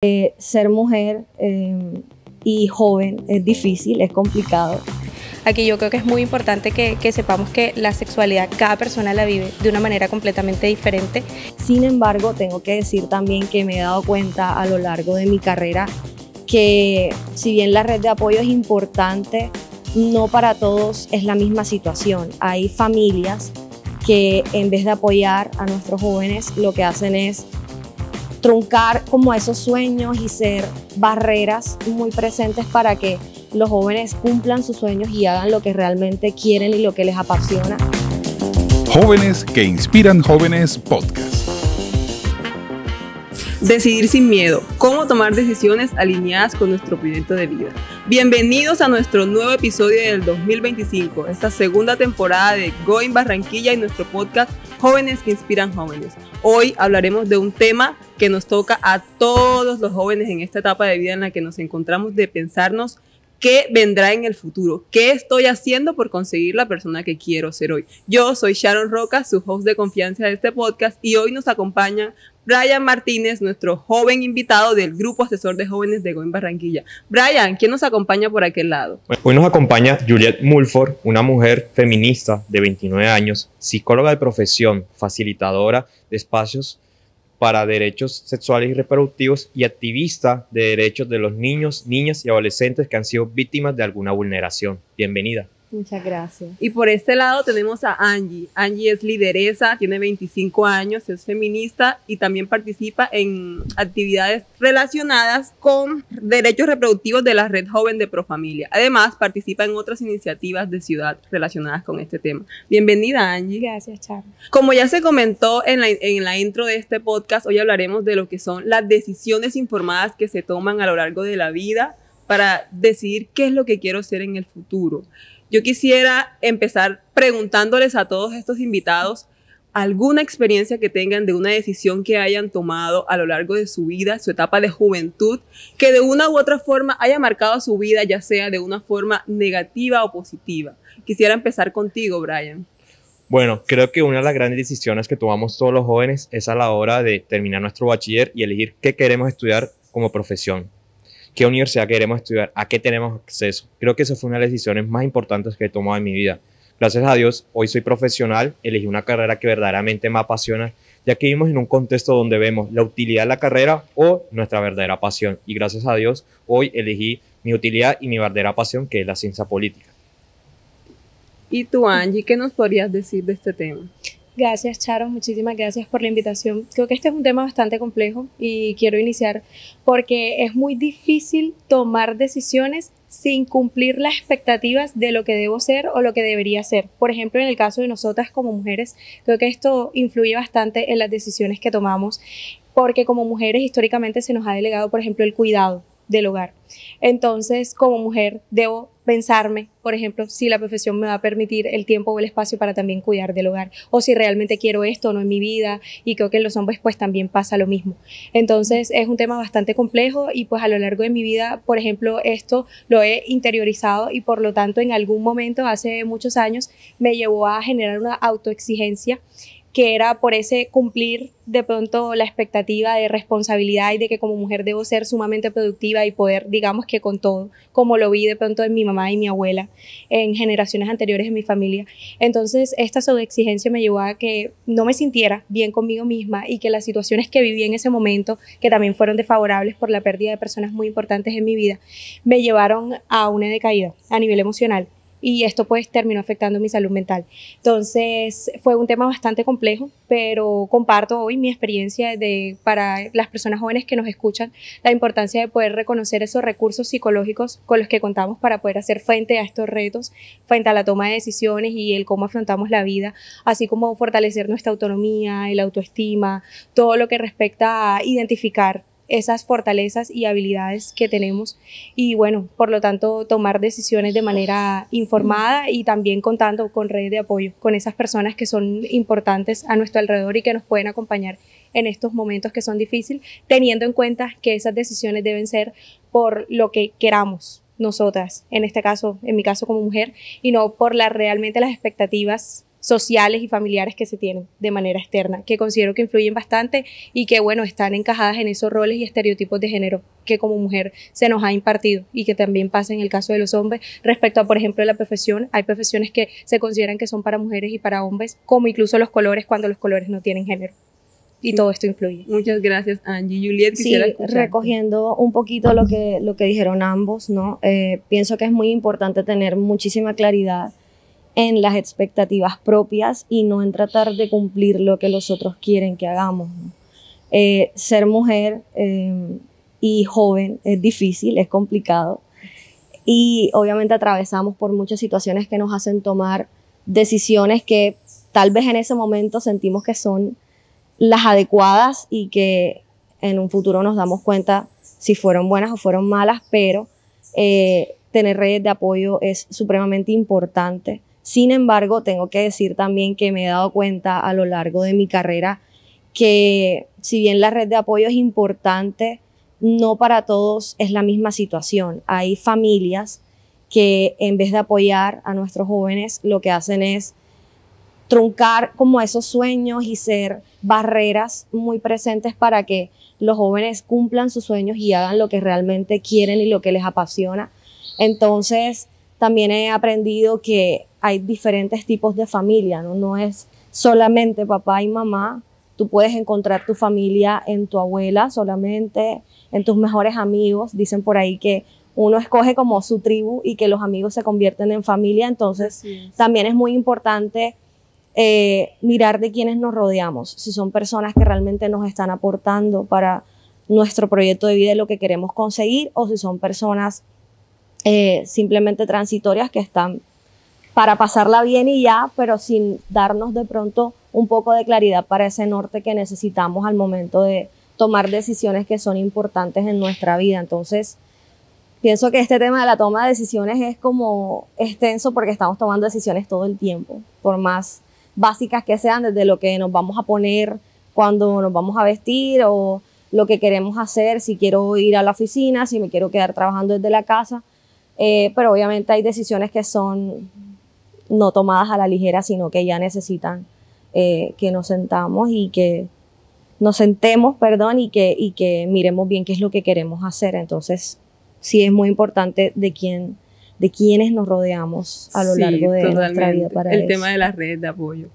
Ser mujer y joven es difícil, es complicado. Aquí yo creo que es muy importante que sepamos que la sexualidad cada persona la vive de una manera completamente diferente. Sin embargo, tengo que decir también que me he dado cuenta a lo largo de mi carrera que si bien la red de apoyo es importante, no para todos es la misma situación. Hay familias que en vez de apoyar a nuestros jóvenes, lo que hacen es truncar como esos sueños y ser barreras muy presentes para que los jóvenes cumplan sus sueños y hagan lo que realmente quieren y lo que les apasiona. Jóvenes que inspiran jóvenes podcast. Decidir sin miedo, cómo tomar decisiones alineadas con nuestro proyecto de vida. Bienvenidos a nuestro nuevo episodio del 2025, esta segunda temporada de Going Barranquilla y nuestro podcast Jóvenes que inspiran jóvenes. Hoy hablaremos de un tema que nos toca a todos los jóvenes en esta etapa de vida en la que nos encontramos, de pensarnos qué vendrá en el futuro, qué estoy haciendo por conseguir la persona que quiero ser hoy. Yo soy Sharon Roca, su host de confianza de este podcast, y hoy nos acompaña Brian Martínez, nuestro joven invitado del Grupo Asesor de Jóvenes de Going Barranquilla. Brian, ¿quién nos acompaña por aquel lado? Hoy nos acompaña Juliet Mulford, una mujer feminista de 29 años, psicóloga de profesión, facilitadora de espacios para derechos sexuales y reproductivos y activista de derechos de los niños, niñas y adolescentes que han sido víctimas de alguna vulneración. Bienvenida. Muchas gracias. Y por este lado tenemos a Angie. Angie es lideresa, tiene 25 años, es feminista y también participa en actividades relacionadas con derechos reproductivos de la Red Joven de Profamilia. Además, participa en otras iniciativas de ciudad relacionadas con este tema. Bienvenida, Angie. Gracias, Charo. Como ya se comentó en la intro de este podcast, hoy hablaremos de lo que son las decisiones informadas que se toman a lo largo de la vida para decidir qué es lo que quiero ser en el futuro. Yo quisiera empezar preguntándoles a todos estos invitados alguna experiencia que tengan de una decisión que hayan tomado a lo largo de su vida, su etapa de juventud, que de una u otra forma haya marcado su vida, ya sea de una forma negativa o positiva. Quisiera empezar contigo, Brian. Bueno, creo que una de las grandes decisiones que tomamos todos los jóvenes es a la hora de terminar nuestro bachiller y elegir qué queremos estudiar como profesión. ¿Qué universidad queremos estudiar? ¿A qué tenemos acceso? Creo que esa fue una de las decisiones más importantes que he tomado en mi vida. Gracias a Dios, hoy soy profesional, elegí una carrera que verdaderamente me apasiona, ya que vivimos en un contexto donde vemos la utilidad de la carrera o nuestra verdadera pasión. Y gracias a Dios, hoy elegí mi utilidad y mi verdadera pasión, que es la ciencia política. Y tú, Angie, ¿qué nos podrías decir de este tema? Gracias, Charo, muchísimas gracias por la invitación. Creo que este es un tema bastante complejo y quiero iniciar porque es muy difícil tomar decisiones sin cumplir las expectativas de lo que debo ser o lo que debería ser. Por ejemplo, en el caso de nosotras como mujeres, creo que esto influye bastante en las decisiones que tomamos, porque como mujeres históricamente se nos ha delegado, por ejemplo, el cuidado del hogar. Entonces, como mujer, debo pensarme, por ejemplo, si la profesión me va a permitir el tiempo o el espacio para también cuidar del hogar, o si realmente quiero esto o no en mi vida, y creo que en los hombres pues también pasa lo mismo. Entonces, es un tema bastante complejo y pues a lo largo de mi vida, por ejemplo, esto lo he interiorizado y por lo tanto en algún momento, hace muchos años, me llevó a generar una autoexigencia que era por ese cumplir de pronto la expectativa de responsabilidad y de que como mujer debo ser sumamente productiva y poder, digamos que con todo, como lo vi de pronto en mi mamá y mi abuela, en generaciones anteriores en mi familia. Entonces, esta sobreexigencia me llevó a que no me sintiera bien conmigo misma y que las situaciones que viví en ese momento, que también fueron desfavorables por la pérdida de personas muy importantes en mi vida, me llevaron a una decaída a nivel emocional. Y esto pues terminó afectando mi salud mental. Entonces fue un tema bastante complejo, pero comparto hoy mi experiencia para las personas jóvenes que nos escuchan, la importancia de poder reconocer esos recursos psicológicos con los que contamos para poder hacer frente a estos retos, frente a la toma de decisiones y el cómo afrontamos la vida, así como fortalecer nuestra autonomía, el autoestima, todo lo que respecta a identificar esas fortalezas y habilidades que tenemos y bueno, por lo tanto tomar decisiones de manera informada y también contando con redes de apoyo, con esas personas que son importantes a nuestro alrededor y que nos pueden acompañar en estos momentos que son difíciles, teniendo en cuenta que esas decisiones deben ser por lo que queramos nosotras, en este caso, en mi caso como mujer, y no por realmente las expectativas sociales y familiares que se tienen de manera externa, que considero que influyen bastante y que, bueno, están encajadas en esos roles y estereotipos de género que como mujer se nos ha impartido y que también pasa en el caso de los hombres respecto a, por ejemplo, la profesión. Hay profesiones que se consideran que son para mujeres y para hombres, como incluso los colores, cuando los colores no tienen género. Y todo esto influye. Muchas gracias, Angie. Juliet, quisiera escucharte. Recogiendo un poquito lo que dijeron ambos, ¿no? Pienso que es muy importante tener muchísima claridad en las expectativas propias y no en tratar de cumplir lo que los otros quieren que hagamos, ¿no? Ser mujer y joven es difícil, es complicado y obviamente atravesamos por muchas situaciones que nos hacen tomar decisiones que tal vez en ese momento sentimos que son las adecuadas y que en un futuro nos damos cuenta si fueron buenas o fueron malas, pero tener redes de apoyo es supremamente importante. Sin embargo, tengo que decir también que me he dado cuenta a lo largo de mi carrera que si bien la red de apoyo es importante, no para todos es la misma situación. Hay familias que en vez de apoyar a nuestros jóvenes, lo que hacen es truncar como esos sueños y ser barreras muy presentes para que los jóvenes cumplan sus sueños y hagan lo que realmente quieren y lo que les apasiona. Entonces, también he aprendido que hay diferentes tipos de familia, ¿no? No es solamente papá y mamá. Tú puedes encontrar tu familia en tu abuela solamente, en tus mejores amigos. Dicen por ahí que uno escoge como su tribu y que los amigos se convierten en familia. Entonces, también es muy importante mirar de quiénes nos rodeamos. Si son personas que realmente nos están aportando para nuestro proyecto de vida y lo que queremos conseguir, o si son personas simplemente transitorias que están para pasarla bien y ya, pero sin darnos de pronto un poco de claridad para ese norte que necesitamos al momento de tomar decisiones que son importantes en nuestra vida. Entonces, pienso que este tema de la toma de decisiones es como extenso porque estamos tomando decisiones todo el tiempo, por más básicas que sean, desde lo que nos vamos a poner cuando nos vamos a vestir o lo que queremos hacer, si quiero ir a la oficina, si me quiero quedar trabajando desde la casa, pero obviamente hay decisiones que son no tomadas a la ligera, sino que ya necesitan que nos sentemos y que nos sentemos, y que miremos bien qué es lo que queremos hacer. Entonces, sí es muy importante de quiénes nos rodeamos a lo largo de nuestra vida para el tema de las redes de apoyo.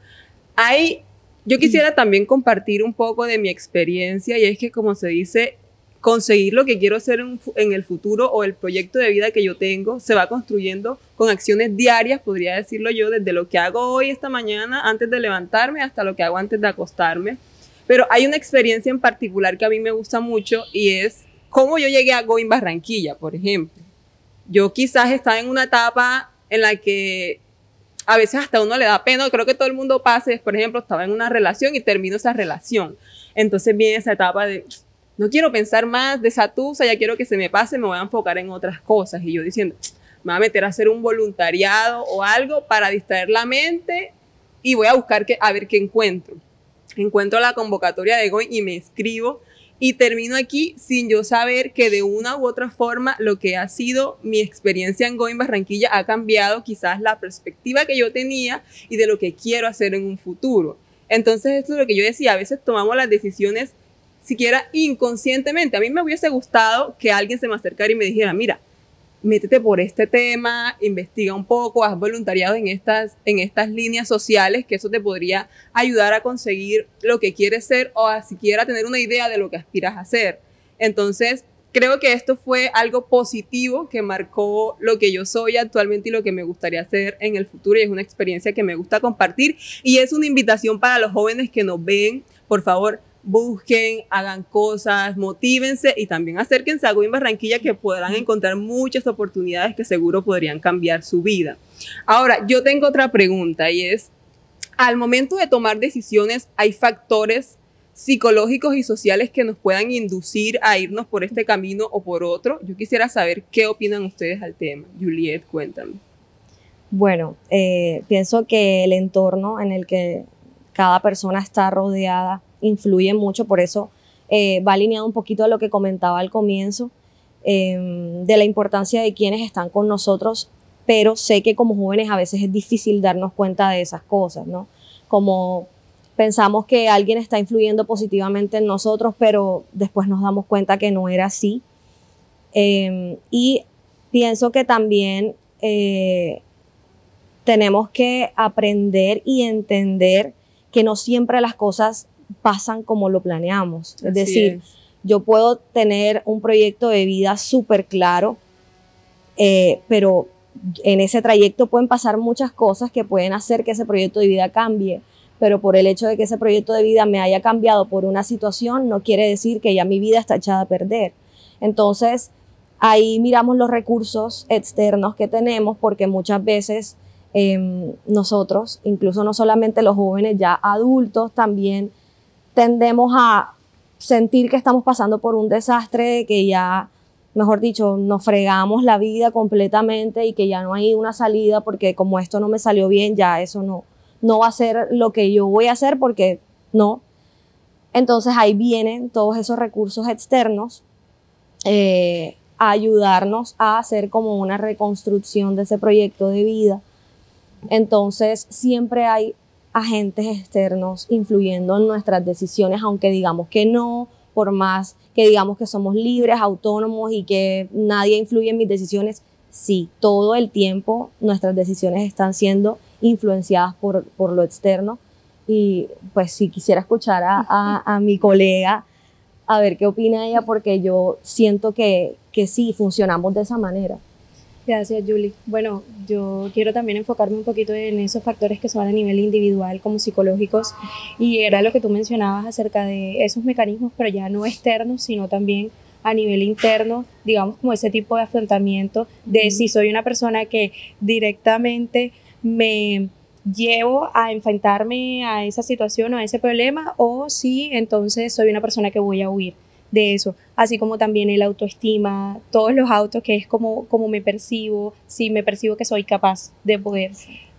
Yo quisiera también compartir un poco de mi experiencia, y es que, como se dice, conseguir lo que quiero hacer en el futuro o el proyecto de vida que yo tengo se va construyendo con acciones diarias, podría decirlo yo, desde lo que hago hoy, esta mañana, antes de levantarme, hasta lo que hago antes de acostarme. Pero hay una experiencia en particular que a mí me gusta mucho y es cómo yo llegué a Going Barranquilla, por ejemplo. Yo quizás estaba en una etapa en la que a veces hasta a uno le da pena, creo que todo el mundo pase, por ejemplo, estaba en una relación y termino esa relación. Entonces viene esa etapa de no quiero pensar más de esa tusa, ya quiero que se me pase, me voy a enfocar en otras cosas. Y yo diciendo, me voy a meter a hacer un voluntariado o algo para distraer la mente y voy a buscar a ver qué encuentro. Encuentro la convocatoria de Going y me inscribo y termino aquí sin yo saber que de una u otra forma lo que ha sido mi experiencia en Going Barranquilla ha cambiado quizás la perspectiva que yo tenía y de lo que quiero hacer en un futuro. Entonces esto es lo que yo decía, a veces tomamos las decisiones siquiera inconscientemente. A mí me hubiese gustado que alguien se me acercara y me dijera, mira, métete por este tema, investiga un poco, haz voluntariado en estas líneas sociales, que eso te podría ayudar a conseguir lo que quieres ser o a siquiera tener una idea de lo que aspiras a hacer. Entonces, creo que esto fue algo positivo que marcó lo que yo soy actualmente y lo que me gustaría hacer en el futuro, y es una experiencia que me gusta compartir y es una invitación para los jóvenes que nos ven. Por favor, busquen, hagan cosas, motívense y también acérquense a Going Barranquilla, que podrán encontrar muchas oportunidades que seguro podrían cambiar su vida. Ahora, yo tengo otra pregunta y es, al momento de tomar decisiones, ¿hay factores psicológicos y sociales que nos puedan inducir a irnos por este camino o por otro? Yo quisiera saber qué opinan ustedes al tema. Juliet, cuéntame. Bueno, pienso que el entorno en el que cada persona está rodeada influye mucho, por eso va alineado un poquito a lo que comentaba al comienzo, de la importancia de quienes están con nosotros pero sé que como jóvenes a veces es difícil darnos cuenta de esas cosas, ¿no? Como pensamos que alguien está influyendo positivamente en nosotros, pero después nos damos cuenta que no era así. Y pienso que también tenemos que aprender y entender que no siempre las cosas pasan como lo planeamos. Es decir, yo puedo tener un proyecto de vida súper claro, pero en ese trayecto pueden pasar muchas cosas que pueden hacer que ese proyecto de vida cambie, pero por el hecho de que ese proyecto de vida me haya cambiado por una situación, no quiere decir que ya mi vida está echada a perder. Entonces, ahí miramos los recursos externos que tenemos, porque muchas veces nosotros, incluso no solamente los jóvenes, ya adultos también tendemos a sentir que estamos pasando por un desastre, que ya, mejor dicho, nos fregamos la vida completamente y que ya no hay una salida porque como esto no me salió bien, ya eso no va a ser lo que yo voy a hacer porque no. Entonces ahí vienen todos esos recursos externos a ayudarnos a hacer como una reconstrucción de ese proyecto de vida. Entonces siempre hay agentes externos influyendo en nuestras decisiones, aunque digamos que no, por más que digamos que somos libres, autónomos y que nadie influye en mis decisiones, sí, todo el tiempo nuestras decisiones están siendo influenciadas por lo externo. Y pues sí, quisiera escuchar a mi colega a ver qué opina ella, porque yo siento que sí, funcionamos de esa manera. Gracias, Julie. Bueno, yo quiero también enfocarme un poquito en esos factores que son a nivel individual, como psicológicos, y era lo que tú mencionabas acerca de esos mecanismos, pero ya no externos, sino también a nivel interno, digamos como ese tipo de afrontamiento de si soy una persona que directamente me llevo a enfrentarme a esa situación o a ese problema, o si entonces soy una persona que voy a huir de eso, así como también el autoestima, todos los autos, que es como me percibo, si me percibo que soy capaz de poder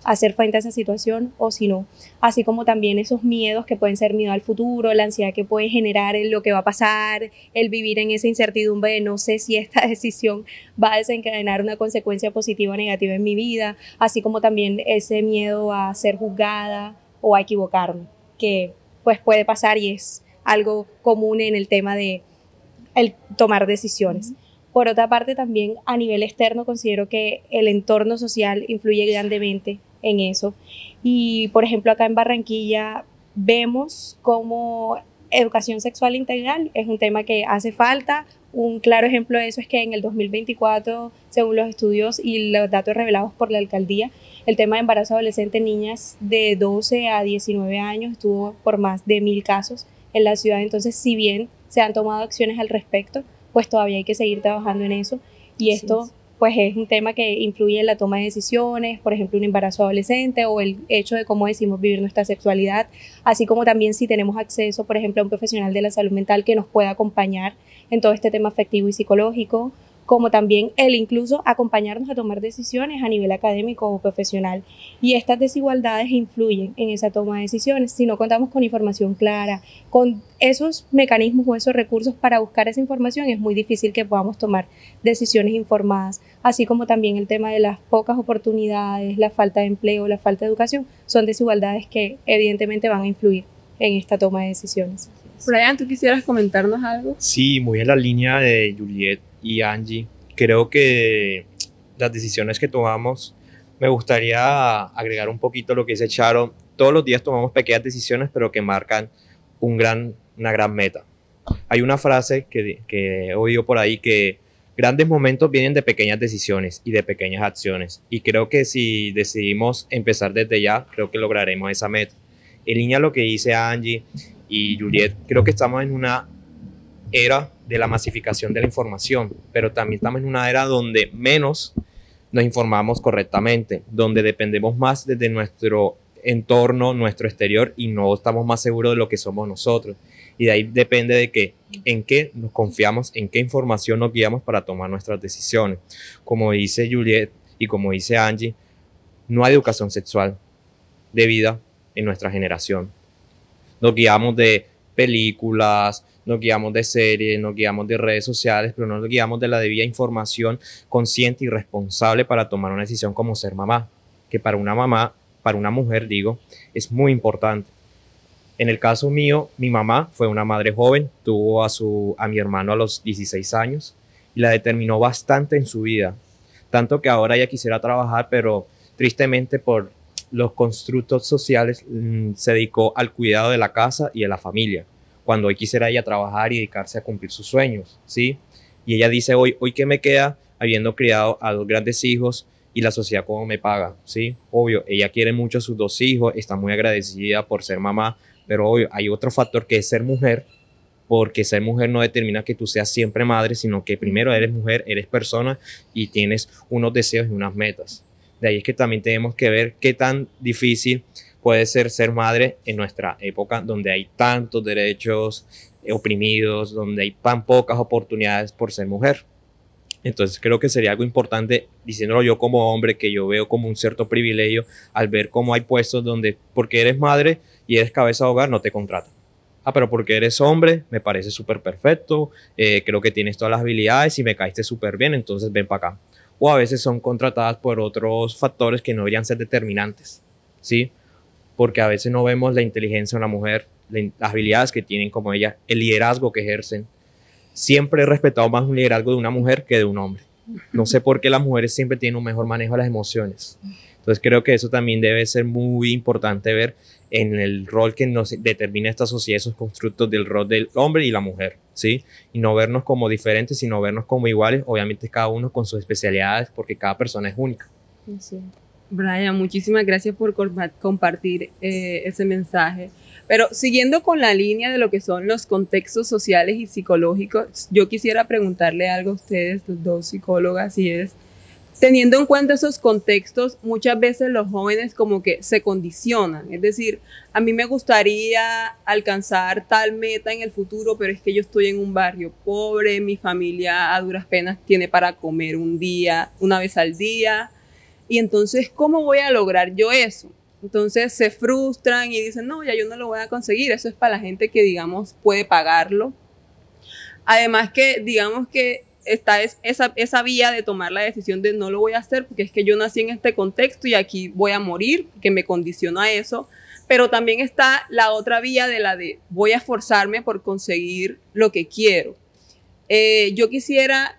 hacer frente a esa situación o si no, así como también esos miedos que pueden ser miedo al futuro, la ansiedad que puede generar en lo que va a pasar, el vivir en esa incertidumbre de no sé si esta decisión va a desencadenar una consecuencia positiva o negativa en mi vida, así como también ese miedo a ser juzgada o a equivocarme, que pues puede pasar y es algo común en el tema de el tomar decisiones. Por otra parte, también a nivel externo considero que el entorno social influye grandemente en eso. Y, por ejemplo, acá en Barranquilla vemos como educación sexual integral es un tema que hace falta. Un claro ejemplo de eso es que en el 2024, según los estudios y los datos revelados por la alcaldía, el tema de embarazo adolescente en niñas de 12 a 19 años estuvo por más de 1.000 casos en la ciudad. Entonces, si bien se han tomado acciones al respecto, pues todavía hay que seguir trabajando en eso. Y esto, pues, es un tema que influye en la toma de decisiones, por ejemplo, un embarazo adolescente o el hecho de cómo decimos vivir nuestra sexualidad, así como también si tenemos acceso, por ejemplo, a un profesional de la salud mental que nos pueda acompañar en todo este tema afectivo y psicológico, como también el incluso acompañarnos a tomar decisiones a nivel académico o profesional. Y estas desigualdades influyen en esa toma de decisiones. Si no contamos con información clara, con esos mecanismos o esos recursos para buscar esa información, es muy difícil que podamos tomar decisiones informadas, así como también el tema de las pocas oportunidades, la falta de empleo, la falta de educación, son desigualdades que evidentemente van a influir en esta toma de decisiones. Brian, ¿tú quisieras comentarnos algo? Sí, muy en la línea de Juliet y Angie. Creo que las decisiones que tomamos, me gustaría agregar un poquito lo que dice Charo. Todos los días tomamos pequeñas decisiones, pero que marcan una gran meta. Hay una frase que he oído por ahí que grandes momentos vienen de pequeñas decisiones y de pequeñas acciones. Y creo que si decidimos empezar desde ya, creo que lograremos esa meta. En línea a lo que dice Angie y Juliet, creo que estamos en una era de la masificación de la información, pero también estamos en una era donde menos nos informamos correctamente, donde dependemos más desde nuestro entorno, nuestro exterior, y no estamos más seguros de lo que somos nosotros. Y de ahí depende de en qué nos confiamos, en qué información nos guiamos para tomar nuestras decisiones. Como dice Juliet y como dice Angie, no hay educación sexual de vida en nuestra generación. Nos guiamos de películas, nos guiamos de series, nos guiamos de redes sociales, pero no nos guiamos de la debida información consciente y responsable para tomar una decisión como ser mamá, que para una mamá, para una mujer, digo, es muy importante. En el caso mío, mi mamá fue una madre joven, tuvo a mi hermano a los 16 años y la determinó bastante en su vida, tanto que ahora ella quisiera trabajar, pero tristemente por los constructos sociales se dedicó al cuidado de la casa y de la familia, cuando hoy quisiera ella trabajar y dedicarse a cumplir sus sueños, ¿sí? Y ella dice, hoy ¿qué me queda habiendo criado a 2 grandes hijos y la sociedad cómo me paga? ¿Sí? Obvio, ella quiere mucho a sus 2 hijos, está muy agradecida por ser mamá, pero obvio, hay otro factor que es ser mujer, porque ser mujer no determina que tú seas siempre madre, sino que primero eres mujer, eres persona y tienes unos deseos y unas metas. De ahí es que también tenemos que ver qué tan difícil puede ser madre en nuestra época, donde hay tantos derechos oprimidos, donde hay tan pocas oportunidades por ser mujer. Entonces creo que sería algo importante, diciéndolo yo como hombre, que yo veo como un cierto privilegio al ver cómo hay puestos donde porque eres madre y eres cabeza de hogar no te contratan. Pero porque eres hombre me parece súper perfecto, creo que tienes todas las habilidades y me caíste súper bien, entonces ven para acá. O a veces son contratadas por otros factores que no deberían ser determinantes, ¿sí? Porque a veces no vemos la inteligencia de una mujer, las habilidades que tienen como ella, el liderazgo que ejercen. Siempre he respetado más un liderazgo de una mujer que de un hombre. No sé por qué las mujeres siempre tienen un mejor manejo de las emociones. Entonces creo que eso también debe ser muy importante ver en el rol que nos determina esta sociedad, esos constructos del rol del hombre y la mujer, ¿sí? Y no vernos como diferentes, sino vernos como iguales, obviamente cada uno con sus especialidades, porque cada persona es única. Sí. Brian, muchísimas gracias por compartir ese mensaje. Pero siguiendo con la línea de lo que son los contextos sociales y psicológicos, yo quisiera preguntarle algo a ustedes, los 2 psicólogas, y es, teniendo en cuenta esos contextos, muchas veces los jóvenes como que se condicionan. Es decir, a mí me gustaría alcanzar tal meta en el futuro, pero es que yo estoy en un barrio pobre, mi familia a duras penas tiene para comer una vez al día. Y entonces, ¿cómo voy a lograr yo eso? Entonces se frustran y dicen, no, ya yo no lo voy a conseguir. Eso es para la gente que, digamos, puede pagarlo. Además que, digamos que está esa vía de tomar la decisión de no lo voy a hacer porque es que yo nací en este contexto y aquí voy a morir, que me condiciono a eso. Pero también está la otra vía de la de voy a esforzarme por conseguir lo que quiero. Yo quisiera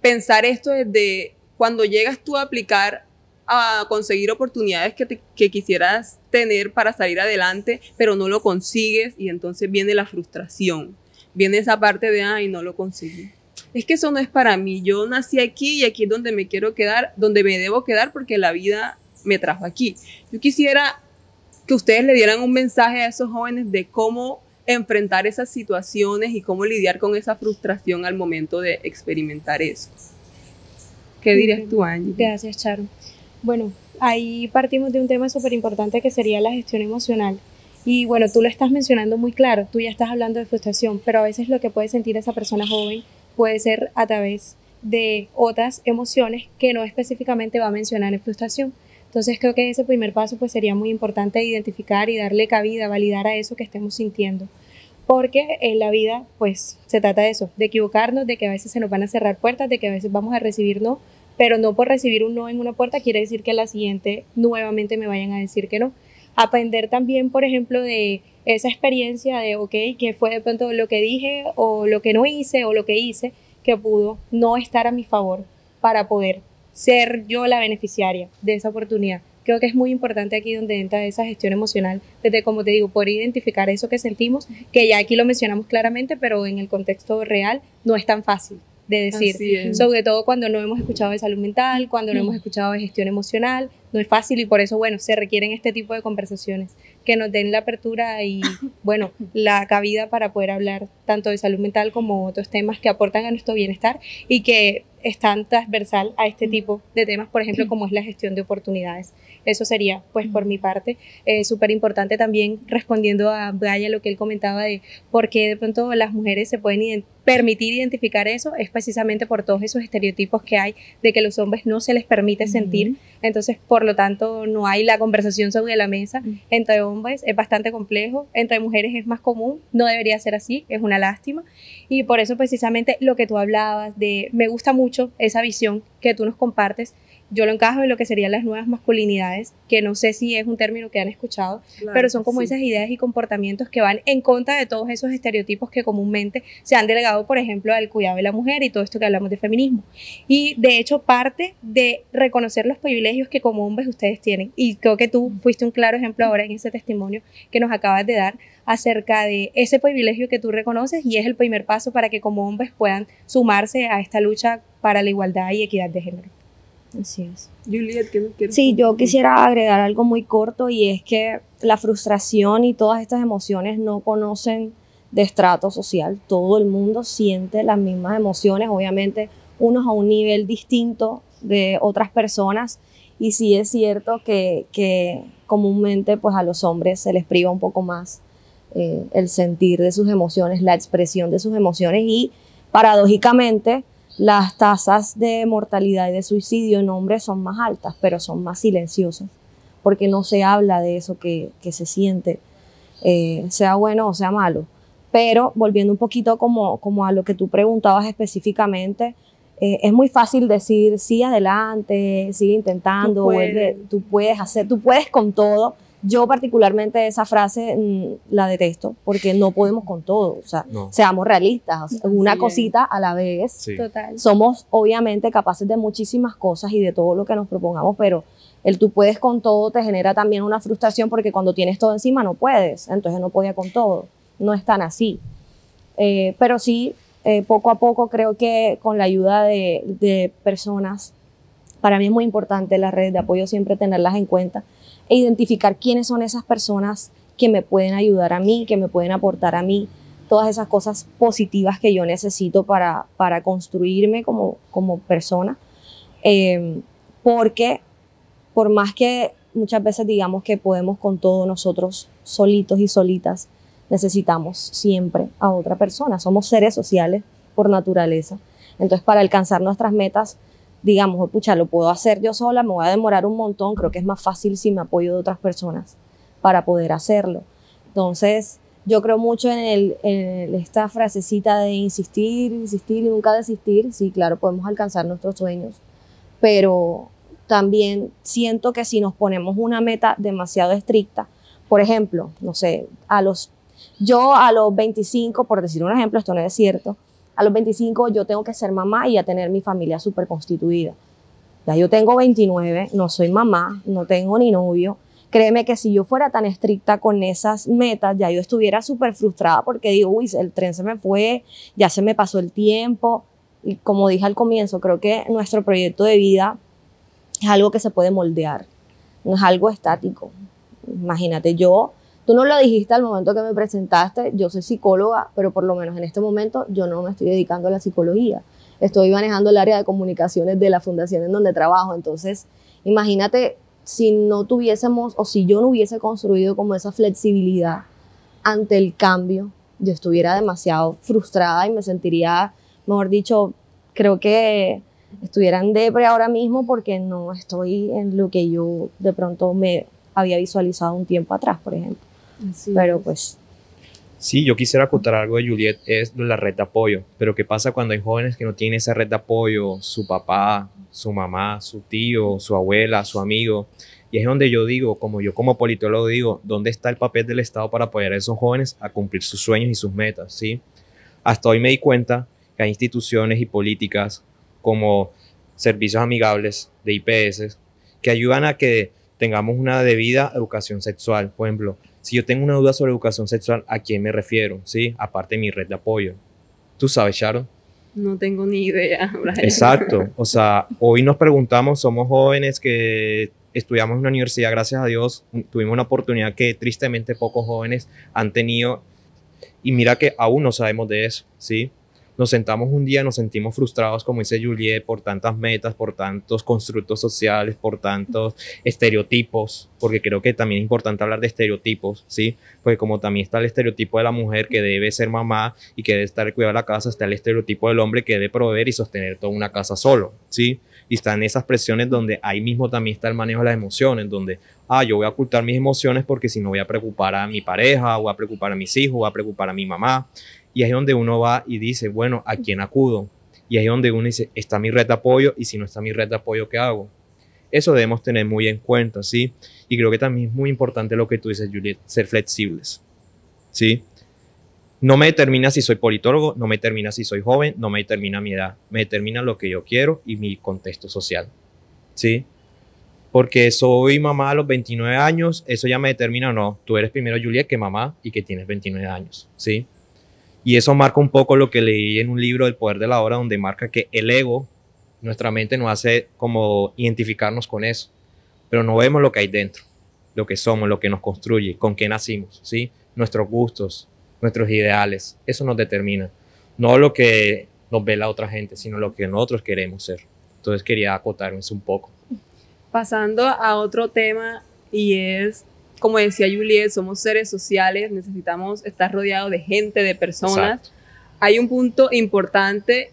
pensar esto desde cuando llegas tú a aplicar a conseguir oportunidades que quisieras tener para salir adelante, pero no lo consigues y entonces viene la frustración, viene esa parte de, ay, no lo conseguí. Es que eso no es para mí, yo nací aquí y aquí es donde me quiero quedar, donde me debo quedar porque la vida me trajo aquí. Yo quisiera que ustedes le dieran un mensaje a esos jóvenes de cómo enfrentar esas situaciones y cómo lidiar con esa frustración al momento de experimentar eso. ¿Qué dirías tú, Angie? Gracias, Charo. Bueno, ahí partimos de un tema súper importante que sería la gestión emocional. Y bueno, tú lo estás mencionando muy claro, tú ya estás hablando de frustración, pero a veces lo que puede sentir esa persona joven puede ser a través de otras emociones que no específicamente va a mencionar en frustración. Entonces creo que ese primer paso pues sería muy importante identificar y darle cabida, validar a eso que estemos sintiendo. Porque en la vida pues se trata de eso, de equivocarnos, de que a veces se nos van a cerrar puertas, de que a veces vamos a recibir no, pero no por recibir un no en una puerta quiere decir que en la siguiente nuevamente me vayan a decir que no. Aprender también, por ejemplo, de esa experiencia de, ok, que fue de pronto lo que dije o lo que no hice o lo que hice que pudo no estar a mi favor para poder ser yo la beneficiaria de esa oportunidad. Creo que es muy importante aquí donde entra esa gestión emocional, desde, como te digo, poder identificar eso que sentimos, que ya aquí lo mencionamos claramente, pero en el contexto real no es tan fácil de decir, sobre todo cuando no hemos escuchado de salud mental, cuando no hemos escuchado de gestión emocional, no es fácil y por eso, bueno, se requieren este tipo de conversaciones que nos den la apertura y, bueno, la cabida para poder hablar tanto de salud mental como otros temas que aportan a nuestro bienestar y que están transversal a este tipo de temas, por ejemplo, como es la gestión de oportunidades. Eso sería, pues, por mi parte, súper importante también, respondiendo a Brian lo que él comentaba de por qué de pronto las mujeres se pueden permitir identificar eso, es precisamente por todos esos estereotipos que hay de que los hombres no se les permite sentir, entonces, por lo tanto, no hay la conversación sobre la mesa. Entre hombres es bastante complejo, entre mujeres es más común, no debería ser así, es una lástima. Y por eso precisamente lo que tú hablabas de, me gusta mucho esa visión que tú nos compartes. Yo lo encajo en lo que serían las nuevas masculinidades, que no sé si es un término que han escuchado, Claro, pero son como sí. esas ideas y comportamientos que van en contra de todos esos estereotipos que comúnmente se han delegado, por ejemplo, al cuidado de la mujer y todo esto que hablamos de feminismo. Y de hecho parte de reconocer los privilegios que como hombres ustedes tienen. Y creo que tú fuiste un claro ejemplo ahora en ese testimonio que nos acabas de dar acerca de ese privilegio que tú reconoces, y es el primer paso para que como hombres puedan sumarse a esta lucha para la igualdad y equidad de género. Así es. Juliet, ¿qué nos quieres Sí, yo compartir? quisiera agregar algo muy corto, y es que la frustración y todas estas emociones no conocen de estrato social. Todo el mundo siente las mismas emociones, obviamente unos a un nivel distinto de otras personas, y sí es cierto que comúnmente pues a los hombres se les priva un poco más el sentir de sus emociones, la expresión de sus emociones, y paradójicamente las tasas de mortalidad y de suicidio en hombres son más altas, pero son más silenciosas, porque no se habla de eso que se siente, sea bueno o sea malo. Pero volviendo un poquito como a lo que tú preguntabas específicamente, es muy fácil decir, sí, adelante, sigue intentando, vuelve, tú puedes hacer, tú puedes con todo. Yo particularmente esa frase la detesto, porque no podemos con todo, o sea, No. seamos realistas, o sea, una Sí, cosita a la vez. Sí. Total. Somos obviamente capaces de muchísimas cosas y de todo lo que nos propongamos, pero el tú puedes con todo te genera también una frustración, porque cuando tienes todo encima no puedes, entonces no podía con todo, no es tan así. Pero sí, poco a poco creo que con la ayuda de personas, para mí es muy importante las redes de apoyo, siempre tenerlas en cuenta e identificar quiénes son esas personas que me pueden ayudar a mí, que me pueden aportar a mí todas esas cosas positivas que yo necesito para construirme como persona. Porque por más que muchas veces digamos que podemos con todo, nosotros solitos y solitas necesitamos siempre a otra persona. Somos seres sociales por naturaleza. Entonces, para alcanzar nuestras metas, digamos, pucha, lo puedo hacer yo sola, me voy a demorar un montón, creo que es más fácil si me apoyo de otras personas para poder hacerlo. Entonces, yo creo mucho en esta frasecita de insistir, insistir y nunca desistir. Sí, claro, podemos alcanzar nuestros sueños, pero también siento que si nos ponemos una meta demasiado estricta, por ejemplo, no sé, yo a los 25, por decir un ejemplo, esto no es cierto, a los 25 yo tengo que ser mamá y ya tener mi familia súper constituida. Ya yo tengo 29, no soy mamá, no tengo ni novio. Créeme que si yo fuera tan estricta con esas metas, ya yo estuviera súper frustrada, porque digo, uy, el tren se me fue, ya se me pasó el tiempo. Y como dije al comienzo, creo que nuestro proyecto de vida es algo que se puede moldear, no es algo estático. Imagínate, tú no lo dijiste al momento que me presentaste, yo soy psicóloga, pero por lo menos en este momento yo no me estoy dedicando a la psicología. Estoy manejando el área de comunicaciones de la fundación en donde trabajo. Entonces, imagínate si no tuviésemos, o si yo no hubiese construido como esa flexibilidad ante el cambio, yo estuviera demasiado frustrada y me sentiría, mejor dicho, creo que estuviera en depre ahora mismo, porque no estoy en lo que yo de pronto me había visualizado un tiempo atrás, por ejemplo. Pero pues Sí, yo quisiera acotar algo de Juliet, es la red de apoyo. Pero ¿qué pasa cuando hay jóvenes que no tienen esa red de apoyo? Su papá, su mamá, su tío, su abuela, su amigo. Y es donde yo digo, como politólogo digo, ¿dónde está el papel del Estado para apoyar a esos jóvenes a cumplir sus sueños y sus metas? ¿Sí? Hasta hoy me di cuenta que hay instituciones y políticas como servicios amigables de IPS que ayudan a que tengamos una debida educación sexual. Por ejemplo, si yo tengo una duda sobre educación sexual, ¿a quién me refiero? ¿Sí? Aparte de mi red de apoyo. ¿Tú sabes, Sharon? No tengo ni idea, Brian. Exacto. O sea, hoy nos preguntamos, somos jóvenes que estudiamos en una universidad, gracias a Dios, tuvimos una oportunidad que tristemente pocos jóvenes han tenido, y mira que aún no sabemos de eso, ¿sí? Nos sentamos un día, nos sentimos frustrados, como dice Juliet, por tantas metas, por tantos constructos sociales, por tantos estereotipos, porque creo que también es importante hablar de estereotipos, ¿sí? Porque como también está el estereotipo de la mujer que debe ser mamá y que debe estar cuidando la casa, está el estereotipo del hombre que debe proveer y sostener toda una casa solo, ¿sí? Y están esas presiones donde ahí mismo también está el manejo de las emociones, donde, yo voy a ocultar mis emociones porque si no voy a preocupar a mi pareja, voy a preocupar a mis hijos, voy a preocupar a mi mamá. Y ahí es donde uno va y dice, bueno, ¿a quién acudo? Y ahí es donde uno dice, ¿está mi red de apoyo? Y si no está mi red de apoyo, ¿qué hago? Eso debemos tener muy en cuenta, ¿sí? Y creo que también es muy importante lo que tú dices, Juliet, ser flexibles, ¿sí? No me determina si soy politólogo, no me determina si soy joven, no me determina mi edad, me determina lo que yo quiero y mi contexto social, ¿sí? Porque soy mamá a los 29 años, eso ya me determina, no, tú eres primero Juliet que mamá y que tienes 29 años, ¿sí? Y eso marca un poco lo que leí en un libro, El poder de la hora, donde marca que el ego, nuestra mente nos hace como identificarnos con eso, pero no vemos lo que hay dentro, lo que somos, lo que nos construye, con qué nacimos, ¿sí? Nuestros gustos, nuestros ideales, eso nos determina, no lo que nos ve la otra gente, sino lo que nosotros queremos ser. Entonces quería acotarme eso un poco. Pasando a otro tema, y es, como decía Juliet, somos seres sociales, necesitamos estar rodeados de gente, de personas. Exacto. Hay un punto importante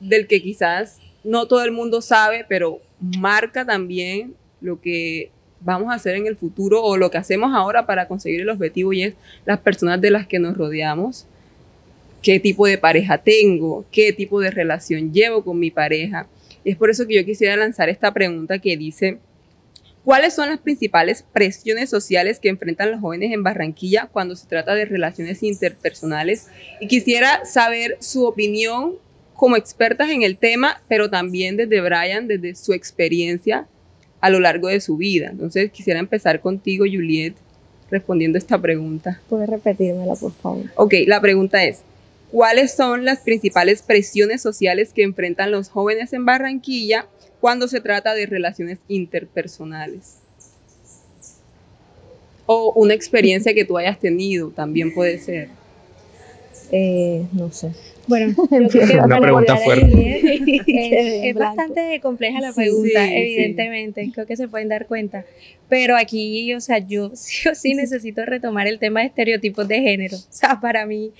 del que quizás no todo el mundo sabe, pero marca también lo que vamos a hacer en el futuro o lo que hacemos ahora para conseguir el objetivo, y es las personas de las que nos rodeamos. ¿Qué tipo de pareja tengo? ¿Qué tipo de relación llevo con mi pareja? Es por eso que yo quisiera lanzar esta pregunta que dice: ¿cuáles son las principales presiones sociales que enfrentan los jóvenes en Barranquilla cuando se trata de relaciones interpersonales? Y quisiera saber su opinión como expertas en el tema, pero también desde Brian, desde su experiencia a lo largo de su vida. Entonces quisiera empezar contigo, Juliet, respondiendo esta pregunta. ¿Puedes repetírmela, por favor? Ok, la pregunta es: ¿cuáles son las principales presiones sociales que enfrentan los jóvenes en Barranquilla cuando se trata de relaciones interpersonales? O una experiencia que tú hayas tenido, también puede ser. No sé. Bueno, yo creo que Una pregunta fuerte. Es bastante compleja la pregunta, Sí, evidentemente, sí. creo que se pueden dar cuenta, pero aquí, o sea, yo sí o sí necesito retomar el tema de estereotipos de género. O sea, para mí,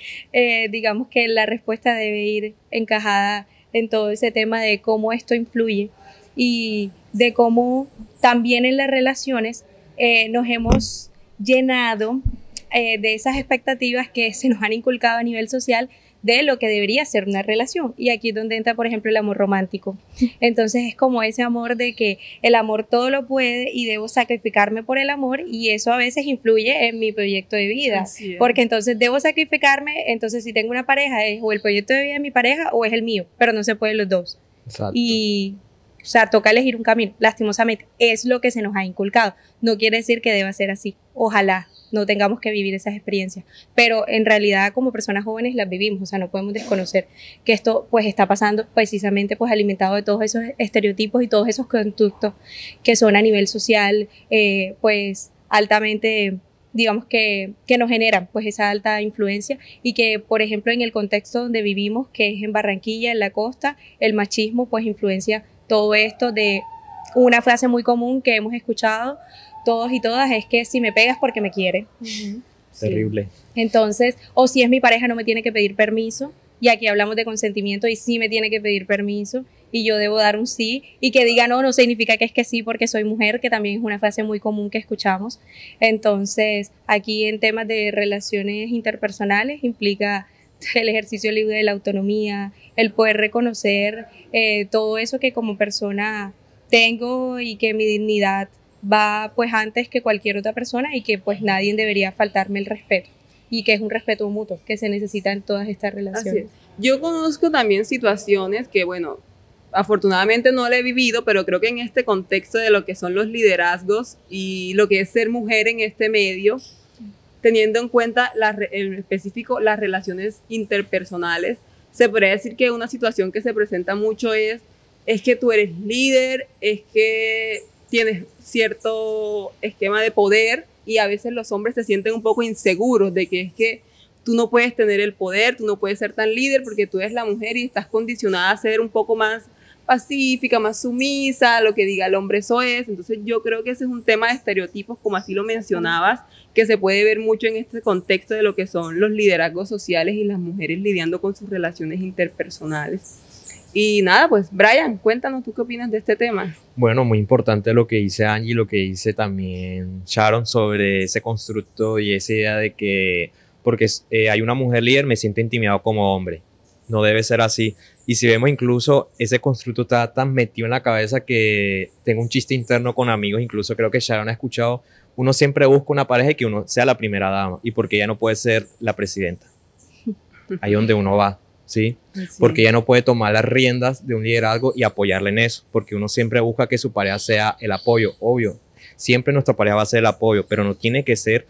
digamos que la respuesta debe ir encajada en todo ese tema de cómo esto influye y de cómo también en las relaciones nos hemos llenado de esas expectativas que se nos han inculcado a nivel social de lo que debería ser una relación. Y aquí es donde entra, por ejemplo, el amor romántico. Entonces es como ese amor de que el amor todo lo puede y debo sacrificarme por el amor, y eso a veces influye en mi proyecto de vida. Así es. Porque entonces debo sacrificarme, entonces si tengo una pareja es o el proyecto de vida de mi pareja o es el mío, pero no se pueden los dos. Exacto. Y, o sea, toca elegir un camino, lastimosamente. Es lo que se nos ha inculcado. No quiere decir que deba ser así. Ojalá no tengamos que vivir esas experiencias, pero en realidad como personas jóvenes las vivimos, o sea, no podemos desconocer que esto pues está pasando precisamente pues alimentado de todos esos estereotipos y todos esos conductos que son a nivel social pues altamente, digamos que nos generan pues esa alta influencia, y que por ejemplo en el contexto donde vivimos, que es en Barranquilla, en la costa, el machismo pues influencia todo esto. De una frase muy común que hemos escuchado todos y todas es que si me pegas porque me quiere. Terrible. Entonces, o si es mi pareja no me tiene que pedir permiso, y aquí hablamos de consentimiento y sí me tiene que pedir permiso y yo debo dar un sí, y que diga no significa que es que sí porque soy mujer, que también es una frase muy común que escuchamos. Entonces, aquí en temas de relaciones interpersonales implica el ejercicio libre de la autonomía, el poder reconocer todo eso que como persona tengo y que mi dignidad va pues antes que cualquier otra persona, y que pues nadie debería faltarme el respeto, y que es un respeto mutuo que se necesita en todas estas relaciones. Así es. Yo conozco también situaciones que, bueno, afortunadamente no lo he vivido, pero creo que en este contexto de lo que son los liderazgos y lo que es ser mujer en este medio, teniendo en cuenta en específico las relaciones interpersonales, se podría decir que una situación que se presenta mucho es que tú eres líder, es que tienes cierto esquema de poder, y a veces los hombres se sienten un poco inseguros de que es que tú no puedes tener el poder, tú no puedes ser tan líder porque tú eres la mujer y estás condicionada a ser un poco más pacífica, más sumisa, lo que diga el hombre eso es. Entonces yo creo que ese es un tema de estereotipos, como así lo mencionabas, que se puede ver mucho en este contexto de lo que son los liderazgos sociales y las mujeres lidiando con sus relaciones interpersonales. Y nada, pues Brian, cuéntanos tú qué opinas de este tema. Bueno, muy importante lo que dice Angie, lo que dice también Sharon sobre ese constructo y esa idea de que porque hay una mujer líder, me siento intimidado como hombre. No debe ser así. Y si vemos incluso ese constructo está tan metido en la cabeza que tengo un chiste interno con amigos, incluso creo que Sharon ha escuchado, uno siempre busca una pareja y que uno sea la primera dama, y porque ella no puede ser la presidenta. Ahí donde uno va, ¿sí? Porque ella no puede tomar las riendas de un liderazgo y apoyarle en eso, porque uno siempre busca que su pareja sea el apoyo, obvio. Siempre nuestra pareja va a ser el apoyo, pero no tiene que ser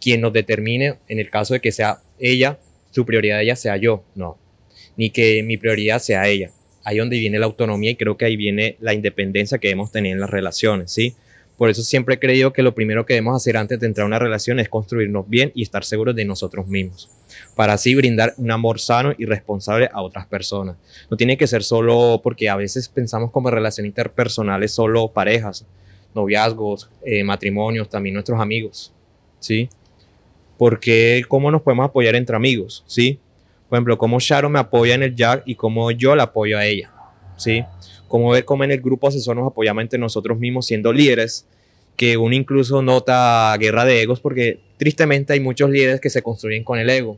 quien nos determine en el caso de que sea ella, su prioridad de ella sea yo, no. Ni que mi prioridad sea ella. Ahí donde viene la autonomía y creo que ahí viene la independencia que debemos tener en las relaciones, ¿sí? Por eso siempre he creído que lo primero que debemos hacer antes de entrar a una relación es construirnos bien y estar seguros de nosotros mismos, para así brindar un amor sano y responsable a otras personas. No tiene que ser solo, porque a veces pensamos como relaciones interpersonales solo parejas, noviazgos, matrimonios, también nuestros amigos, ¿sí? Porque cómo nos podemos apoyar entre amigos, ¿sí? Por ejemplo, cómo Sharon me apoya en el Jack y cómo yo la apoyo a ella, ¿sí? Como ver cómo en el grupo asesor nos apoyamos entre nosotros mismos siendo líderes, que uno incluso nota guerra de egos, porque tristemente hay muchos líderes que se construyen con el ego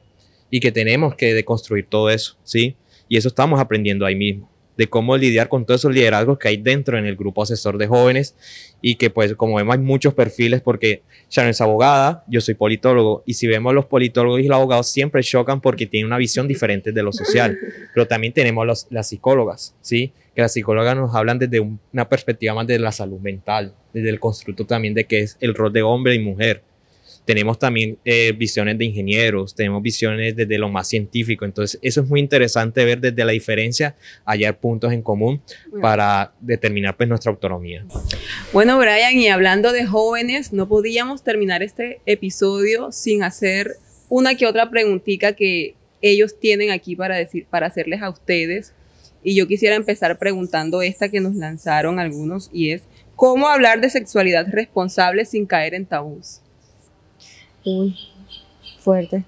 y que tenemos que deconstruir todo eso, ¿sí? Y eso estamos aprendiendo ahí mismo, de cómo lidiar con todos esos liderazgos que hay dentro en el grupo asesor de jóvenes y que pues como vemos hay muchos perfiles porque Sharon es abogada, yo soy politólogo y si vemos los politólogos y los abogados siempre chocan porque tienen una visión diferente de lo social, pero también tenemos las psicólogas, ¿sí? Que las psicólogas nos hablan desde una perspectiva más de la salud mental, desde el constructo también de qué es el rol de hombre y mujer. Tenemos también visiones de ingenieros, tenemos visiones desde lo más científico. Entonces, eso es muy interesante ver desde la diferencia, hallar puntos en común para determinar pues nuestra autonomía. Bueno, Brian, y hablando de jóvenes, no podíamos terminar este episodio sin hacer una que otra preguntita que ellos tienen aquí para hacerles a ustedes. Y yo quisiera empezar preguntando esta que nos lanzaron algunos y es, ¿cómo hablar de sexualidad responsable sin caer en tabús? Uy, fuerte.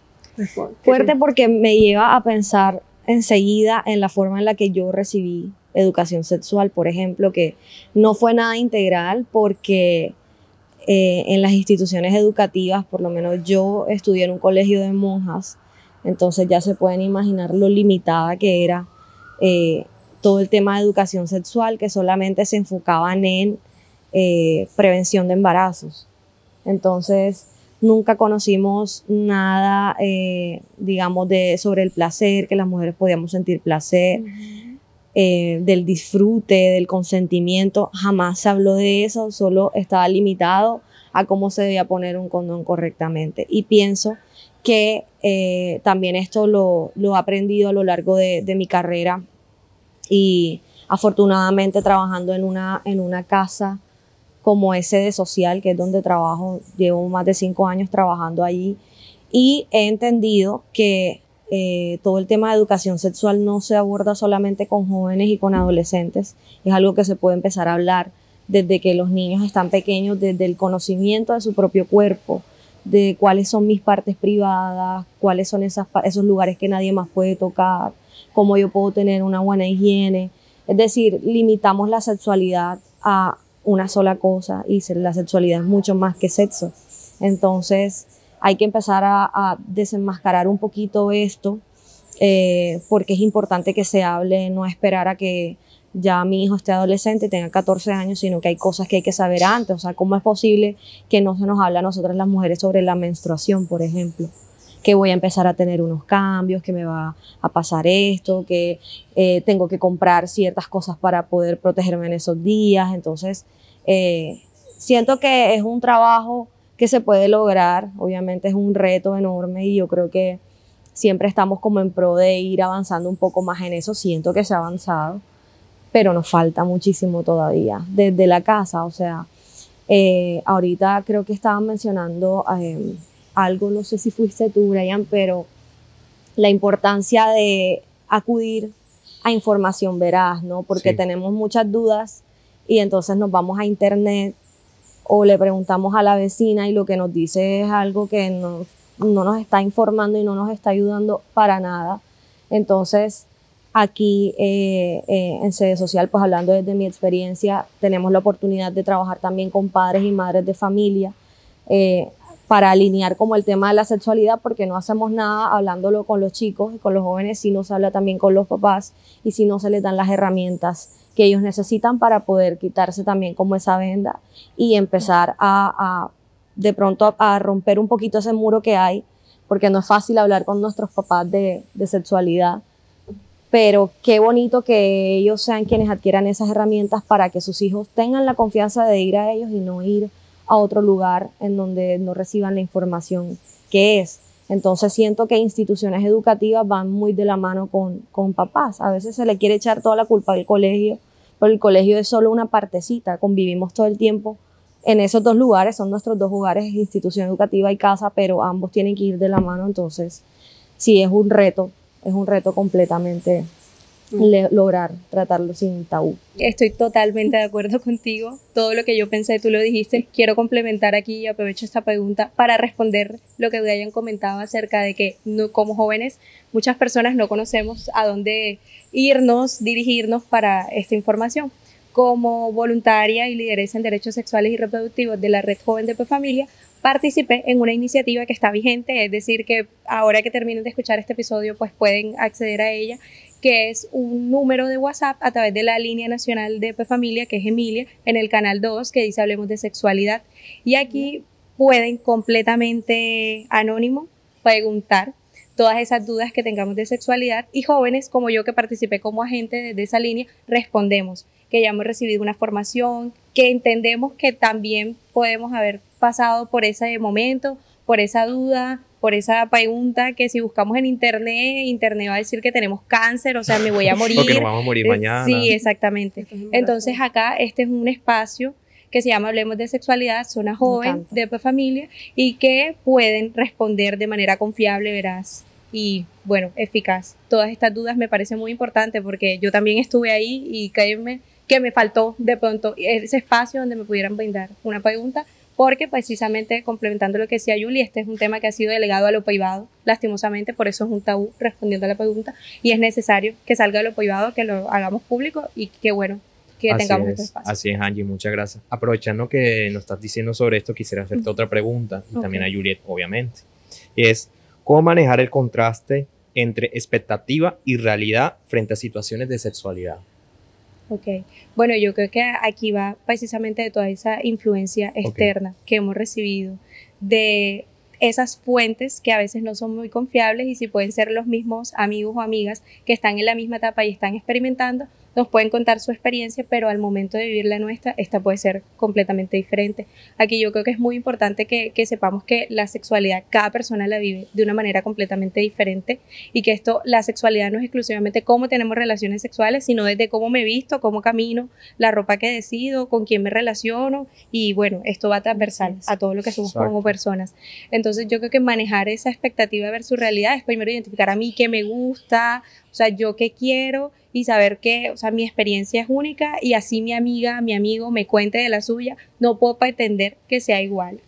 Fuerte porque me lleva a pensar enseguida en la forma en la que yo recibí educación sexual, por ejemplo, que no fue nada integral porque en las instituciones educativas, por lo menos yo estudié en un colegio de monjas, entonces ya se pueden imaginar lo limitada que era todo el tema de educación sexual, que solamente se enfocaban en prevención de embarazos. Entonces, nunca conocimos nada, digamos, sobre el placer, que las mujeres podíamos sentir placer, del disfrute, del consentimiento. Jamás se habló de eso, solo estaba limitado a cómo se debía poner un condón correctamente. Y pienso que también esto lo he aprendido a lo largo de mi carrera y afortunadamente trabajando en una casa como sede social, que es donde trabajo, llevo más de 5 años trabajando allí y he entendido que todo el tema de educación sexual no se aborda solamente con jóvenes y con adolescentes, es algo que se puede empezar a hablar desde que los niños están pequeños, desde el conocimiento de su propio cuerpo, de cuáles son mis partes privadas, cuáles son esos lugares que nadie más puede tocar, cómo yo puedo tener una buena higiene. Es decir, limitamos la sexualidad a una sola cosa y la sexualidad es mucho más que sexo. Entonces hay que empezar a desenmascarar un poquito esto porque es importante que se hable, no esperar a que ya mi hijo esté adolescente y tenga 14 años, sino que hay cosas que hay que saber antes. O sea, ¿cómo es posible que no se nos habla a nosotras las mujeres sobre la menstruación, por ejemplo? Que voy a empezar a tener unos cambios, que me va a pasar esto, que tengo que comprar ciertas cosas para poder protegerme en esos días. Entonces, siento que es un trabajo que se puede lograr, obviamente es un reto enorme y yo creo que siempre estamos como en pro de ir avanzando un poco más en eso. Siento que se ha avanzado, pero nos falta muchísimo todavía desde la casa. O sea, ahorita creo que estaban mencionando algo, no sé si fuiste tú, Brian, pero la importancia de acudir a información veraz, ¿no? Porque tenemos muchas dudas y entonces nos vamos a internet o le preguntamos a la vecina y lo que nos dice es algo que no nos está informando y no nos está ayudando para nada. Entonces, aquí en Sede Social, pues hablando desde mi experiencia, tenemos la oportunidad de trabajar también con padres y madres de familia, para alinear como el tema de la sexualidad, porque no hacemos nada hablándolo con los chicos y con los jóvenes si no se habla también con los papás y si no se les dan las herramientas que ellos necesitan para poder quitarse también como esa venda y empezar de pronto a romper un poquito ese muro que hay, porque no es fácil hablar con nuestros papás de sexualidad, pero qué bonito que ellos sean quienes adquieran esas herramientas para que sus hijos tengan la confianza de ir a ellos y no ir a otro lugar en donde no reciban la información que es. Entonces siento que instituciones educativas van muy de la mano con papás. A veces se le quiere echar toda la culpa al colegio, pero el colegio es solo una partecita, convivimos todo el tiempo en esos dos lugares, son nuestros dos hogares, institución educativa y casa, pero ambos tienen que ir de la mano, entonces sí es un reto completamente lograr tratarlo sin tabú. Estoy totalmente de acuerdo contigo. Todo lo que yo pensé, tú lo dijiste. Quiero complementar aquí y aprovecho esta pregunta para responder lo que hayan comentado acerca de que no, como jóvenes muchas personas no conocemos a dónde irnos, dirigirnos para esta información. Como voluntaria y lideresa en derechos sexuales y reproductivos de la Red Joven de Familia, participé en una iniciativa que está vigente, es decir, que ahora que terminen de escuchar este episodio, pues pueden acceder a ella, que es un número de WhatsApp a través de la línea nacional de Familia, que es Emilia, en el canal 2, que dice Hablemos de Sexualidad. Y aquí pueden completamente anónimo preguntar todas esas dudas que tengamos de sexualidad, y jóvenes como yo que participé como agente de esa línea, respondemos, que ya hemos recibido una formación, que entendemos que también podemos haber pasado por ese momento, por esa duda, por esa pregunta que si buscamos en internet va a decir que tenemos cáncer, o sea, me voy a morir. O que nos vamos a morir mañana. Sí, exactamente. Entonces acá este es un espacio que se llama Hablemos de Sexualidad, zona joven de Familia, y que pueden responder de manera confiable, veraz y, bueno, eficaz. Todas estas dudas me parecen muy importantes porque yo también estuve ahí y créanme que me faltó de pronto ese espacio donde me pudieran brindar una pregunta, porque precisamente complementando lo que decía Yuli, este es un tema que ha sido delegado a lo privado, lastimosamente, por eso es un tabú respondiendo a la pregunta, y es necesario que salga de lo privado, que lo hagamos público y que, bueno, que tengamos este espacio. Así es, Angie, muchas gracias. Aprovechando que nos estás diciendo sobre esto, quisiera hacerte otra pregunta, y también a Juliet, obviamente. Es, ¿cómo manejar el contraste entre expectativa y realidad frente a situaciones de sexualidad? Ok, bueno, yo creo que aquí va precisamente de toda esa influencia externa que hemos recibido, de esas fuentes que a veces no son muy confiables, y si pueden ser los mismos amigos o amigas que están en la misma etapa y están experimentando, nos pueden contar su experiencia, pero al momento de vivir la nuestra, esta puede ser completamente diferente. Aquí yo creo que es muy importante que sepamos que la sexualidad, cada persona la vive de una manera completamente diferente, y que la sexualidad no es exclusivamente cómo tenemos relaciones sexuales, sino desde cómo me visto, cómo camino, la ropa que decido, con quién me relaciono, y bueno, esto va transversal a todo lo que somos como personas. Entonces yo creo que manejar esa expectativa versus realidad es primero identificar a mí qué me gusta, o sea, yo qué quiero, y saber que, o sea, mi experiencia es única, y así mi amiga, mi amigo me cuente de la suya, no puedo pretender que sea igual,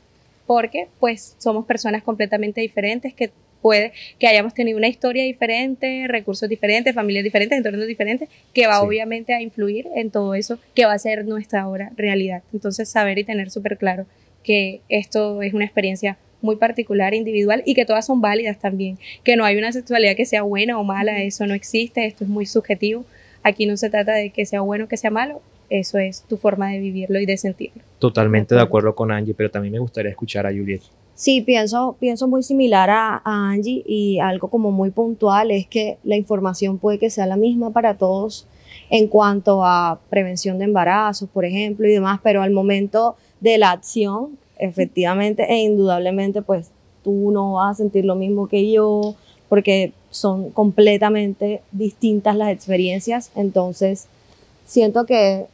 porque pues somos personas completamente diferentes, que puede que hayamos tenido una historia diferente, recursos diferentes, familias diferentes, entornos diferentes, que va obviamente a influir en todo eso que va a ser nuestra ahora realidad. Entonces saber y tener súper claro que esto es una experiencia muy particular, individual, y que todas son válidas también, que no hay una sexualidad que sea buena o mala, eso no existe, esto es muy subjetivo. Aquí no se trata de que sea bueno o que sea malo, eso es tu forma de vivirlo y de sentirlo. Totalmente de acuerdo con Angie, pero también me gustaría escuchar a Juliet. Sí, pienso muy similar a Angie, y algo como muy puntual es que la información puede que sea la misma para todos en cuanto a prevención de embarazos, por ejemplo, y demás, pero al momento de la acción, efectivamente e indudablemente, pues tú no vas a sentir lo mismo que yo, porque son completamente distintas las experiencias. Entonces siento que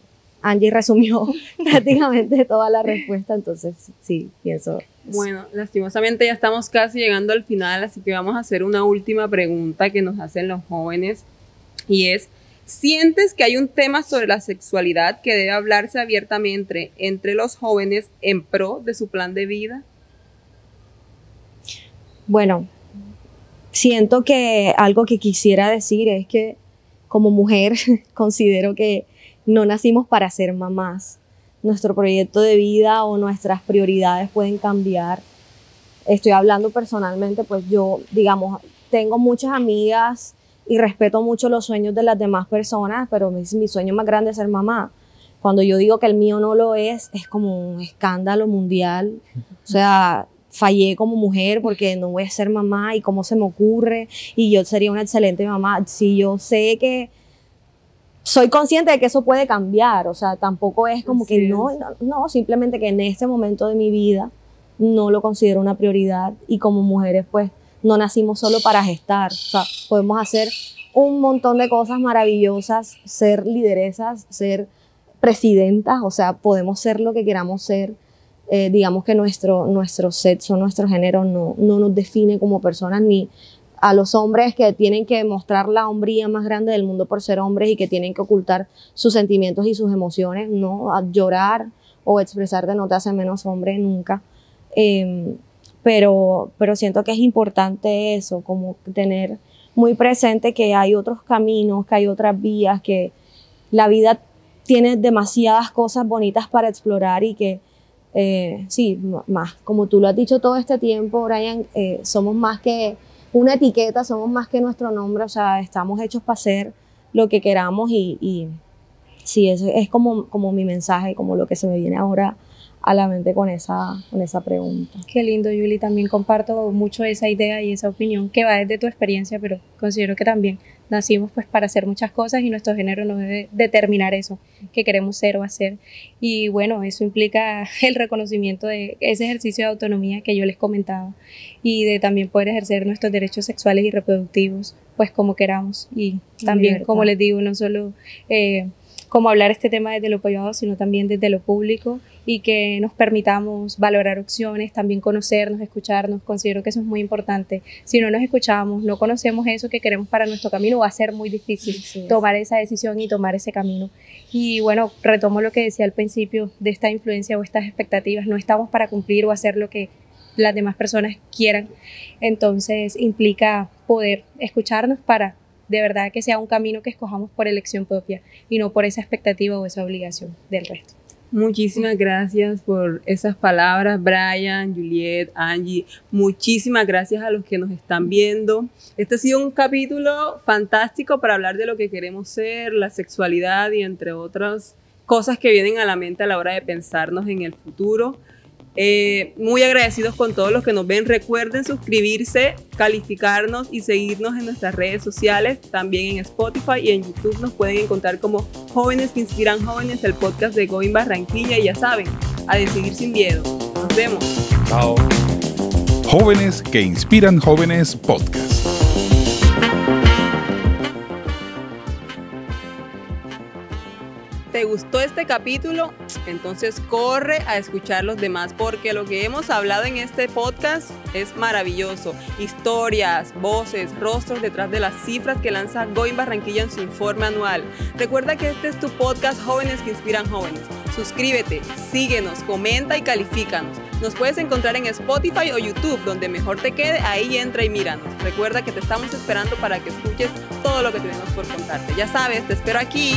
Angie resumió prácticamente toda la respuesta, entonces sí, pienso. Bueno, lastimosamente ya estamos casi llegando al final, así que vamos a hacer una última pregunta que nos hacen los jóvenes, y es: ¿sientes que hay un tema sobre la sexualidad que debe hablarse abiertamente entre los jóvenes en pro de su plan de vida? Bueno, siento que algo que quisiera decir es que como mujer considero que no nacimos para ser mamás. Nuestro proyecto de vida o nuestras prioridades pueden cambiar estoy hablando personalmente, pues yo, digamos, tengo muchas amigas y respeto mucho los sueños de las demás personas, pero mi sueño más grande es ser mamá. Cuando yo digo que el mío no lo es como un escándalo mundial. O sea, fallé como mujer porque no voy a ser mamá y cómo se me ocurre, y yo sería una excelente mamá. Sí, yo sé que soy consciente de que eso puede cambiar, o sea, tampoco es como que no, simplemente que en este momento de mi vida no lo considero una prioridad, y como mujeres pues no nacimos solo para gestar, o sea, podemos hacer un montón de cosas maravillosas, ser lideresas, ser presidentas, o sea, podemos ser lo que queramos ser. Digamos que nuestro sexo, nuestro género no nos define como personas, ni a los hombres que tienen que mostrar la hombría más grande del mundo por ser hombres y que tienen que ocultar sus sentimientos y sus emociones, no, a llorar o expresarte no te hace menos hombre nunca. Pero siento que es importante eso, como tener muy presente que hay otros caminos, que hay otras vías, que la vida tiene demasiadas cosas bonitas para explorar, y que sí, más, como tú lo has dicho todo este tiempo, Brian, somos más que una etiqueta, somos más que nuestro nombre, o sea, estamos hechos para hacer lo que queramos, y sí, eso es como mi mensaje, como lo que se me viene ahora a la mente con esa pregunta. Qué lindo, Yuli, también comparto mucho esa idea y esa opinión que va desde tu experiencia, pero considero que también nacimos pues para hacer muchas cosas, y nuestro género no debe determinar eso que queremos ser o hacer. Y bueno, eso implica el reconocimiento de ese ejercicio de autonomía que yo les comentaba, y de también poder ejercer nuestros derechos sexuales y reproductivos pues como queramos, y también libertad. Como les digo, no solo como hablar este tema desde lo privado, sino también desde lo público, y que nos permitamos valorar opciones, también conocernos, escucharnos. Considero que eso es muy importante. Si no nos escuchamos, no conocemos eso que queremos para nuestro camino, va a ser muy difícil tomar esa decisión y tomar ese camino. Y bueno, retomo lo que decía al principio de esta influencia o estas expectativas. No estamos para cumplir o hacer lo que las demás personas quieran. Entonces implica poder escucharnos para de verdad que sea un camino que escojamos por elección propia y no por esa expectativa o esa obligación del resto. Muchísimas gracias por esas palabras, Brian, Juliet, Angie. Muchísimas gracias a los que nos están viendo. Este ha sido un capítulo fantástico para hablar de lo que queremos ser, la sexualidad y entre otras cosas que vienen a la mente a la hora de pensarnos en el futuro. Muy agradecidos con todos los que nos ven. Recuerden suscribirse, calificarnos y seguirnos en nuestras redes sociales. También en Spotify y en YouTube nos pueden encontrar como Jóvenes que Inspiran Jóvenes, el podcast de Going Barranquilla. Y ya saben, a decidir sin miedo. Nos vemos. Chao. Jóvenes que Inspiran Jóvenes podcast. ¿Te gustó este capítulo? Entonces corre a escuchar los demás, porque lo que hemos hablado en este podcast es maravilloso. Historias, voces, rostros detrás de las cifras que lanza Going Barranquilla en su informe anual. Recuerda que este es tu podcast Jóvenes que Inspiran Jóvenes. Suscríbete, síguenos, comenta y califícanos. Nos puedes encontrar en Spotify o YouTube, donde mejor te quede, ahí entra y míranos. Recuerda que te estamos esperando para que escuches todo lo que tenemos por contarte. Ya sabes, te espero aquí.